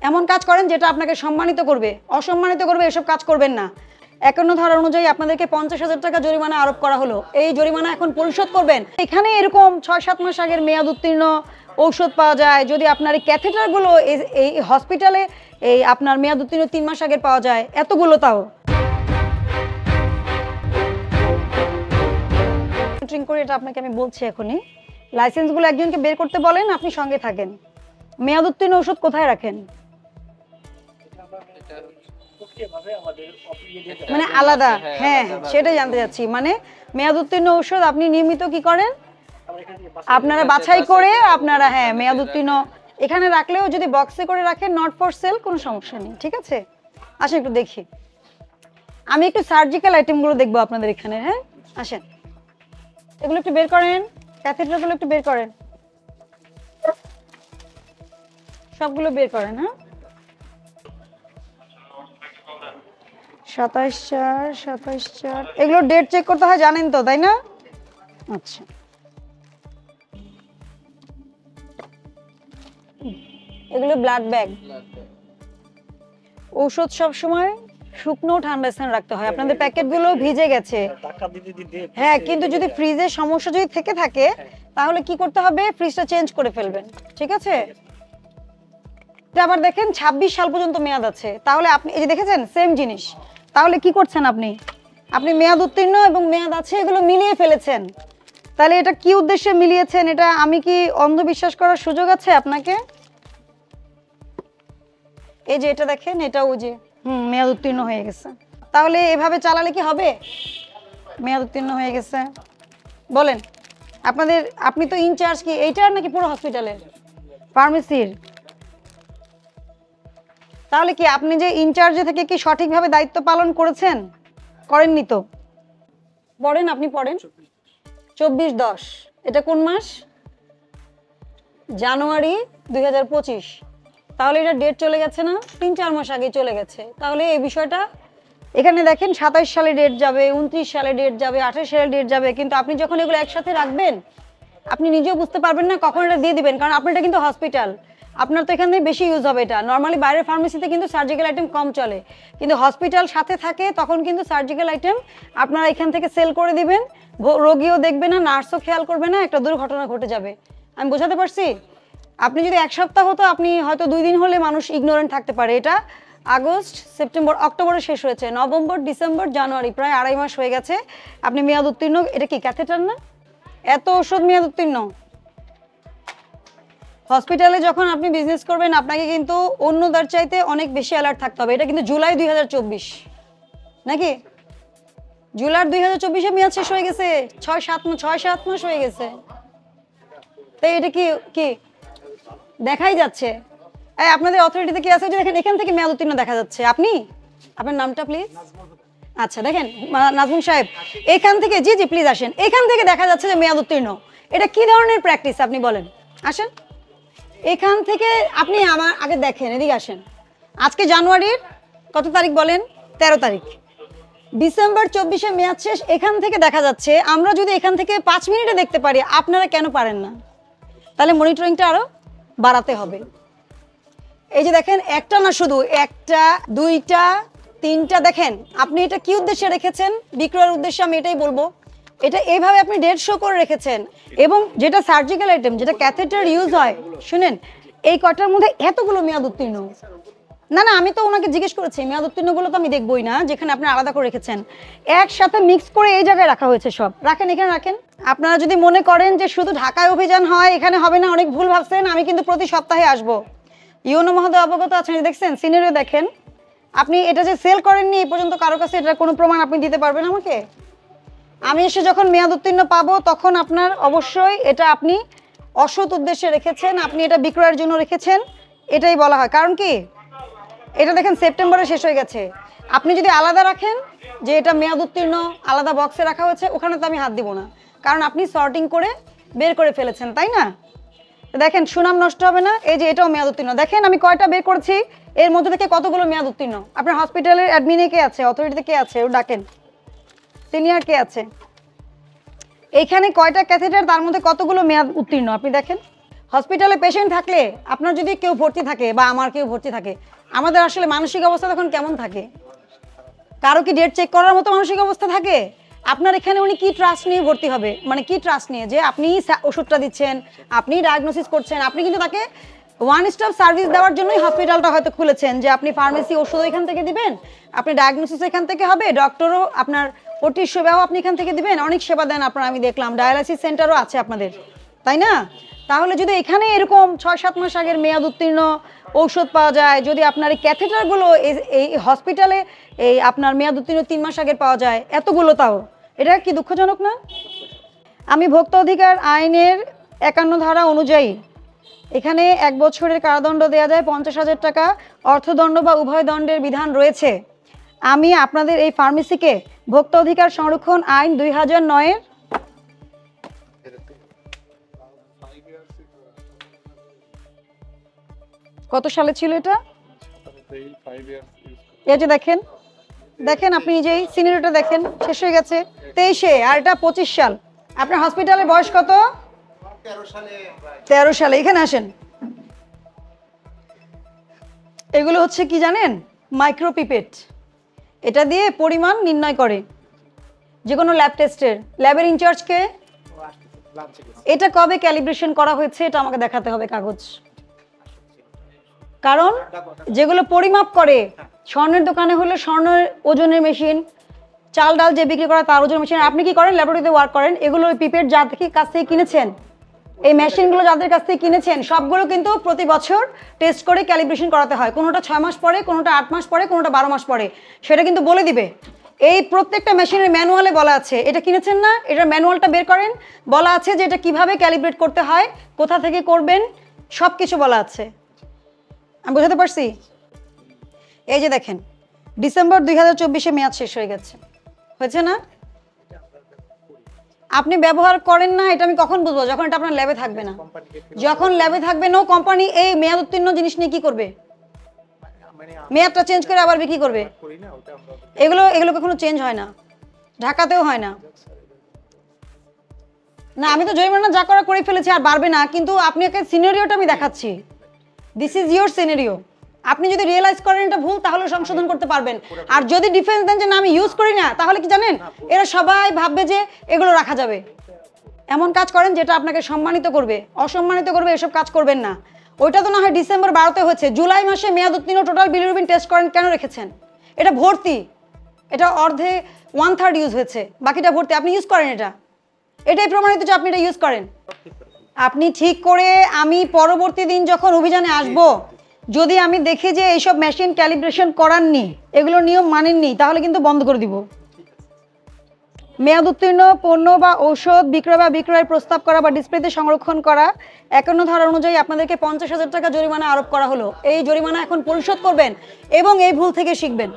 এমন কাজ করেন যেটা আপনাকে সম্মানিত করবে, অসম্মানিত করবে এসব কাজ করবেন না। 51 ধারা অনুযায়ী আপনাদেরকে 50,000 টাকা জরিমানা আরোপ করা হলো। এই জরিমানা এখন পরিশোধ করবেন। এখানে এরকম 6-7 মাস আগের মেয়াদ উত্তীর্ণ ঔষধ পাওয়া যায়। যদি আপনার এই ক্যাথেটারগুলো এই হসপিটালে এই আপনার মেয়াদ উত্তীর্ণ 3 মাস আগের পাওয়া যায়, এতগুলো তাও মনিটরিং করে, এটা আপনাকে আমি বলছি এখনই। লাইসেন্সগুলো একজনকে বের করতে বলেন, আপনি সঙ্গে থাকেন। মেয়াদ উত্তীর্ণ ওষুধ কোথায় রাখেন? মানে আলাদা? হ্যাঁ, সেটাই জানতে চাচ্ছি। মানে মেয়াদ উত্তীর্ণ ঔষধ আপনি নিয়মিত কি করেন, আপনারা বাছাই করে আপনারা মেয়াদ উত্তীর্ণ এখানে রাখলেও যদি বক্সে করে রাখেন, নট ফর সেল, কোনো সমস্যা নেই, ঠিক আছে? আসেন একটু দেখি, আমি একটু সার্জিক্যাল আইটেমগুলো দেখবো আপনাদের এখানে। হ্যাঁ, আসেন, এগুলো একটু বের করেন, ক্যাথেটারগুলো একটু বের করেন, সবগুলো বের করেন। হ্যাঁ, 27/4 এগুলো ডেট চেক করতে হয়, জানেন তো, তাই না? আচ্ছা, এগুলো ব্লাড ব্যাগ। ঔষধ সব সময় শুকনো ঠান্ডা স্থানে রাখতে হয়। আপনাদের প্যাকেটগুলো ভিজে গেছে, হ্যাঁ, কিন্তু যদি ফ্রিজের সমস্যা যদি থেকে থাকে তাহলে কি করতে হবে, ফ্রিজটা চেঞ্জ করে ফেলবেন, ঠিক আছে? এটা আবার দেখেন 26 সাল পর্যন্ত মেয়াদ আছে। তাহলে আপনি এই যে দেখেছেন সেম জিনিস, তাহলে কি করছেন আপনি? আপনি মেয়াদ উত্তীর্ণ এবং মেয়াদ আছে এগুলো মিলিয়ে ফেলেছেন। তাহলে এটা কি উদ্দেশ্যে মিলিয়েছেন? এটা আমি কি অন্ধবিশ্বাস করার সুযোগ আছে আপনাকে? এই যে এটা দেখেন, এটা ওই যে মেয়াদ উত্তীর্ণ হয়ে গেছে। তাহলে এভাবে চালালে কি হবে? মেয়াদ উত্তীর্ণ হয়ে গেছে, বলেন আপনাদের, আপনি তো ইনচার্জ কি এইটার নাকি পুরো হসপিটালের ফার্মেসির? তাহলে কি আপনি যে ইনচার্জে থেকে কি সঠিকভাবে দায়িত্ব পালন করেছেন? করেননি তো। পড়েন, আপনি পড়েন। 24/10 এটা কোন মাস? জানুয়ারি 2025। তাহলে এটা ডেট চলে গেছে না? 3-4 মাস আগে চলে গেছে। তাহলে এই বিষয়টা এখানে দেখেন 27 সালে ডেট যাবে, 29 সালে ডেট যাবে, 28 সালে ডেট যাবে, কিন্তু আপনি যখন এগুলো একসাথে রাখবেন আপনি নিজেও বুঝতে পারবেন না কখন এটা দিয়ে দিবেন। কারণ আপনার এটা কিন্তু হসপিটাল, আপনার তো এখান থেকে বেশি ইউজ হবে। এটা নর্মালি বাইরের ফার্মেসিতে কিন্তু সার্জিক্যাল আইটেম কম চলে, কিন্তু হসপিটাল সাথে থাকে তখন কিন্তু সার্জিক্যাল আইটেম আপনারা এখান থেকে সেল করে দিবেন। রোগীও দেখবে না, নার্সও খেয়াল করবে না, একটা দুর্ঘটনা ঘটে যাবে। আমি বোঝাতে পারছি? আপনি যদি 1 সপ্তাহ হতো, আপনি হয়তো 2 দিন হলে মানুষ ইগনোরেন্ট থাকতে পারে। এটা আগস্ট, সেপ্টেম্বর, অক্টোবরে শেষ হয়েছে, নভেম্বর, ডিসেম্বর, জানুয়ারি, প্রায় 2.5 মাস হয়ে গেছে। আপনি মেয়াদ উত্তীর্ণ, এটা কি ক্যাথেটার না? এত ওষুধ মেয়াদ উত্তীর্ণ। হসপিটালে যখন আপনি বিজনেস করবেন আপনাকে কিন্তু অন্যদের চাইতে অনেক বেশি অ্যালার্ট থাকতে হবে। এটা কিন্তু জুলাই 2024 নাকি? জুলাই 2024-এ মেয়াদ শেষ হয়ে গেছে, 6-7 মাস হয়ে গেছে। তাই এটা কি কি দেখাই যাচ্ছে? এই আপনাদের অথরিটিতে কি আছে? যে দেখেন এখান থেকে মেয়াদ উত্তীর্ণ দেখা যাচ্ছে। আপনার নামটা প্লিজ? আচ্ছা, দেখেন নাজমুল সাহেব, এখান থেকে, জি জি প্লিজ আসেন, এখান থেকে দেখা যাচ্ছে যে মেয়াদ উত্তীর্ণ। এটা কি ধরনের প্র্যাকটিস আপনি বলেন? আসেন এখান থেকে, আপনি আমার আগে দেখেন, এদিকে আসেন। আজকে জানুয়ারির কত তারিখ বলেন? 13 তারিখ। ডিসেম্বর 24-এ মেয়াদ শেষ, এখান থেকে দেখা যাচ্ছে। আমরা যদি এখান থেকে 5 মিনিটে দেখতে পারি, আপনারা কেন পারেন না? তাহলে মনিটরিংটা আরো বাড়াতে হবে। এই যে দেখেন, একটা না, শুধু একটা, 2টা, 3টা, দেখেন আপনি এটা কি উদ্দেশ্যে রেখেছেন? বিক্রয়ের উদ্দেশ্যে, আমি এটাই বলবো। এটা এইভাবে আপনি ডেট শো করে রেখেছেন। এবং যেটা সার্জিক্যাল আইটেম, যেটা ক্যাথেটার ইউজ হয়, শুনেন, এই কটার মধ্যে এতগুলো মেয়াদ উত্তীর্ণ। না না, আমি তো ওনাকে জিজ্ঞেস করেছি, মেয়াদ উত্তীর্ণগুলো তো আমি দেখবই না, যেখানে আপনি আলাদা করে রেখেছেন। একসাথে মিক্স করে এই জায়গায় রাখা হয়েছে সব। রাখেন, এখানে রাখেন। আপনারা যদি মনে করেন যে শুধু ঢাকায় অভিযান হয়, এখানে হবে না, অনেক ভুল ভাবছেন। আমি কিন্তু প্রতি সপ্তাহে আসবো। ইউনো মহোদয় অবগত আছেন, দেখছেন সিনারিও দেখেন। আপনি এটা যে সেল করেননি এই পর্যন্ত কারো কাছে, এটার কোনো প্রমাণ আপনি দিতে পারবেন আমাকে? আমি এসে যখন মেয়াদ উত্তীর্ণ পাবো তখন আপনার অবশ্যই এটা আপনি অসৎ উদ্দেশ্যে রেখেছেন, আপনি এটা বিক্রয়ের জন্য রেখেছেন, এটাই বলা হয়। কারণ কি, এটা দেখেন সেপ্টেম্বরে শেষ হয়ে গেছে। আপনি যদি আলাদা রাখেন যে এটা মেয়াদ উত্তীর্ণ, আলাদা বক্সে রাখা হয়েছে, ওখানে তো আমি হাত দিব না, কারণ আপনি সর্টিং করে বের করে ফেলেছেন, তাই না? দেখেন সুনাম নষ্ট হবে না। এই যে এটাও মেয়াদ উত্তীর্ণ, দেখেন আমি কয়টা বের করেছি, এর মধ্যে থেকে কতগুলো মেয়াদ উত্তীর্ণ। আপনার হসপিটালের অ্যাডমিনে কে আছে? অথরিটিতে কে আছে? ও ডাকেন। সিনিয়র কে আছে? এইখানে কয়টা ক্যাথেটার, তার মধ্যে কতগুলো মেয়াদ উত্তীর্ণ আপনি দেখেন। হসপিটালে পেশেন্ট থাকলে আপনার যদি কেউ ভর্তি থাকে বা আমার কেউ ভর্তি থাকে, আমাদের আসলে মানসিক অবস্থা তখন কেমন থাকে? কারো কি ডেট চেক করার মতো মানসিক অবস্থা থাকে? আপনার এখানে উনি কি ট্রাস্ট নিয়ে ভর্তি হবে, মানে কি ট্রাস্ট নিয়ে যে আপনি ওষুধটা দিচ্ছেন, আপনি ডায়াগনোসিস করছেন, আপনি কিন্তু তাকে ওয়ান স্টপ সার্ভিস দেওয়ার জন্যই হসপিটালটা হয়তো খুলেছেন যে আপনি ফার্মেসি ওষুধ এখান থেকে দিবেন, আপনি ডায়াগনোসিস এখান থেকে হবে, ডক্টরও আপনার ওটির সেবাও আপনি এখান থেকে দিবেন, অনেক সেবা দেন আপনারা, আমি দেখলাম ডায়ালাইসিস সেন্টারও আছে আপনাদের, তাই না? তাহলে যদি এখানে এরকম 6-7 মাস আগের মেয়াদ উত্তীর্ণ ঔষধ পাওয়া যায়, যদি আপনার এই ক্যাথেটারগুলো এই হসপিটালে এই আপনার মেয়াদ উত্তীর্ণ 3 মাস আগের পাওয়া যায়, এতগুলো, তাও এটা কি দুঃখজনক না? আমি ভোক্তা অধিকার আইনের 51 ধারা অনুযায়ী এখানে 1 বছরের কারাদণ্ড দেওয়া যায়, 50,000 টাকা অর্থদণ্ড বা উভয় দণ্ডের বিধান রয়েছে। আমি আপনাদের এই ফার্মেসিকে ভোক্তা অধিকার সংরক্ষণ আইন 2009-এর কত সালে ছিল এটা? এই যে দেখেন, দেখেন আপনি যেই সিনিয়রটা দেখেন শেষ হয়ে গেছে 23-এ, আর এটা 25 সাল। আপনার হসপিটালের বয়স কত? 13 সালে। এখানে আসেন, এগুলো হচ্ছে কি জানেন? মাইক্রোপিপেট। এটা দিয়ে পরিমাণ নির্ণয় করে যে কোনো ল্যাব টেস্টের। ল্যাবের ইনচার্জকে এটা কবে ক্যালিব্রেশন করা হয়েছে এটা আমাকে দেখাতে হবে কাগজ, কারণ যেগুলো পরিমাপ করে, স্বর্ণের দোকানে হলে স্বর্ণের ওজনের মেশিন, চাল ডাল যে বিক্রি করা তার ওজনের মেশিন। আপনি কি করেন? ল্যাবরেটরিতে ওয়ার্ক করেন। এগুলো পিপেট যাদের কাছ থেকে কিনেছেন, এই মেশিনগুলো যাদের কাছ থেকে কিনেছেন, সবগুলো কিন্তু প্রতি বছর টেস্ট করে ক্যালিব্রেশন করাতে হয়। কোনোটা 6 মাস পরে, কোনোটা 8 মাস পরে, কোনোটা 12 মাস পরে, সেটা কিন্তু বলে দিবে। এই প্রত্যেকটা মেশিনের ম্যানুয়ালে বলা আছে, এটা কিনেছেন না, এটার ম্যানুয়ালটা বের করেন, বলা আছে যে এটা কিভাবে ক্যালিব্রেট করতে হয়, কোথা থেকে করবেন, সব কিছু বলা আছে। আমি বোঝাতে পারছি? এই যে দেখেন, ডিসেম্বর 2024-এ মেয়াদ শেষ হয়ে গেছে, হয়েছে না? আপনি ব্যবহার করেন না, এটা আমি কখন বুঝবো? যখন এটা আপনার ল্যাবে থাকবে না। যখন ল্যাবে থাকবে না, কোম্পানি এই মেয়াদ উত্তীর্ণ জিনিস নিয়ে কি করবে? মেয়াদটা চেঞ্জ করে আবার বিক্রি করবে। এগুলো কখনো চেঞ্জ হয় না, ঢাকাতেও হয় না। না, আমি তো জরিমানা যা করা করে ফেলেছি, আর বাড়বে না। কিন্তু আপনাকে সিনারিওটা আমি দেখাচ্ছি, দিস ইজ ইয়োর সিনারিও। আপনি যদি রিয়েলাইজ করেন এটা ভুল, তাহলে সংশোধন করতে পারবেন। আর যদি ডিফেন্স দেন যে না আমি ইউজ করি না, তাহলে কি জানেন, এরা সবাই ভাববে যে এগুলো রাখা যাবে। এমন কাজ করেন যেটা আপনাকে সম্মানিত করবে, অসম্মানিত করবে, এসব কাজ করবেন না। ওইটা তো না হয় ডিসেম্বর 12-তে হয়েছে, জুলাই মাসে মেয়াদ উত্তীর্ণ টোটাল বিলিরুবিন টেস্ট করেন, কেন রেখেছেন? এটা ভর্তি, এটা অর্ধে 1/3 ইউজ হয়েছে, বাকিটা ভর্তি। আপনি ইউজ করেন, এটাই প্রমাণিত যে আপনি এটা ইউজ করেন। আপনি ঠিক করে, আমি পরবর্তী দিন যখন অভিযানে আসব, যদি আমি দেখি যে এইসব মেশিন ক্যালিব্রেশন করাননি, এগুলো নিয়ম মানেননি, তাহলে কিন্তু বন্ধ করে দিব। মেয়াদ উত্তীর্ণ পণ্য বা ঔষধ বিক্রয় বা বিক্রয়ের প্রস্তাব করা বা ডিসপ্লেতে সংরক্ষণ করা 51 ধারা অনুযায়ী আপনাদেরকে 50,000 টাকা জরিমানা আরোপ করা হলো। এই জরিমানা এখন পরিশোধ করবেন এবং এই ভুল থেকে শিখবেন।